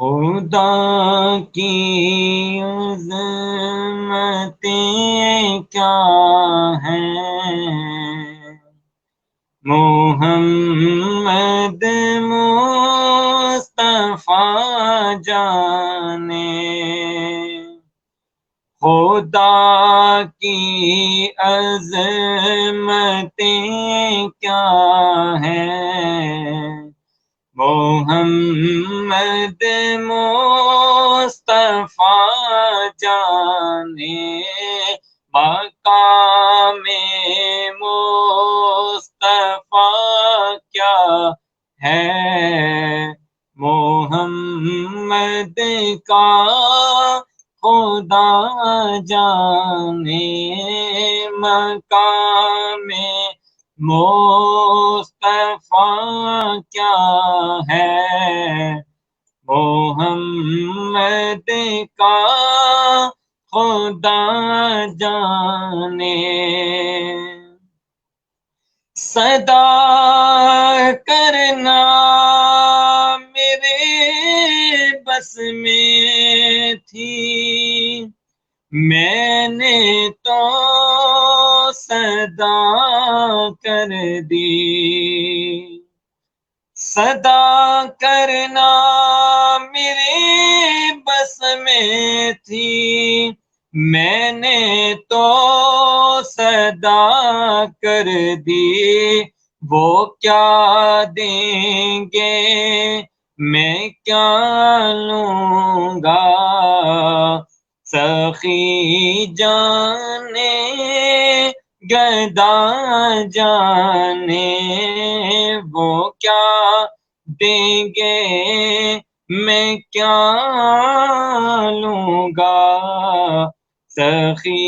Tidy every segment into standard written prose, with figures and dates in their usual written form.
خدا کی عظمتیں کیا ہیں، محمد مصطفیٰ جانے، خدا کی عظمتیں کیا ہیں، محمد مصطفیٰ جانے، مقام مصطفیٰ کیا ہے، محمد کا خدا جانے، مقام مصطفیٰ کیا ہے، محمد کا خدا جانے، صدا کرنا میرے بس میں تھی، میں نے تو صدا کر دی، صدا کرنا میرے بس میں تھی، میں نے تو صدا کر دی، وہ کیا دیں گے میں کیا لوں گا، سخی جانے گدا جانے، وہ کیا دیں گے میں کیا لوں گا، سخی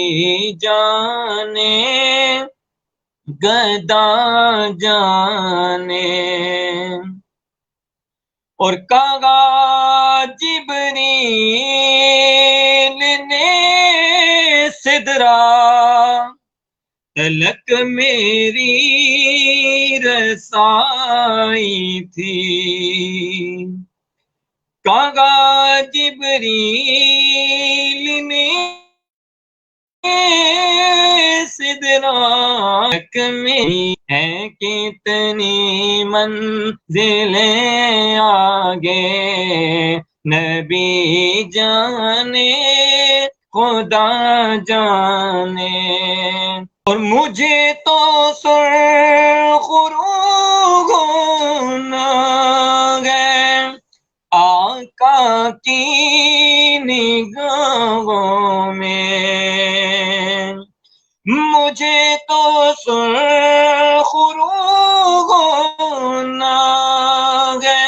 جانے گدا جانے، اور کہا جبریل نے سدرا تلک میری رسائی تھی، کہا جبریل نے سدرا تلک میری ہے کتنی منزلیں آگے، نبی جانے خدا جانے، اور مجھے تو سرخرو ہے آقا کی نگاہوں میں، مجھے تو سرخرو ہے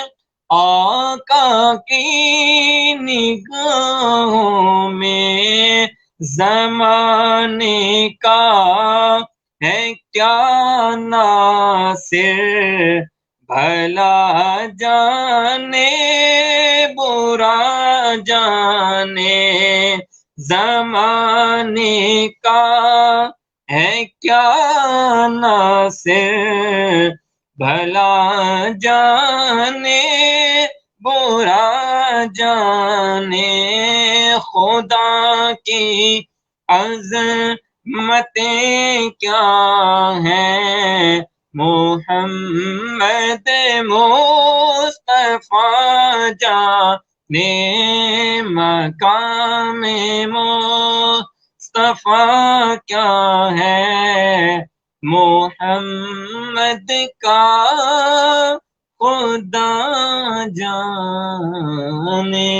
آقا کی نگاہوں میں، زمانے کا ہے کیا ناصر، بھلا جانے برا جانے، زمانے کا ہے کیا ناصر، بھلا جانے برا جانے، خدا کی عظمتیں کیا ہیں، محمد مصطفیٰ جانے، مقام مصطفیٰ کیا ہے، محمد کا خدا جانے۔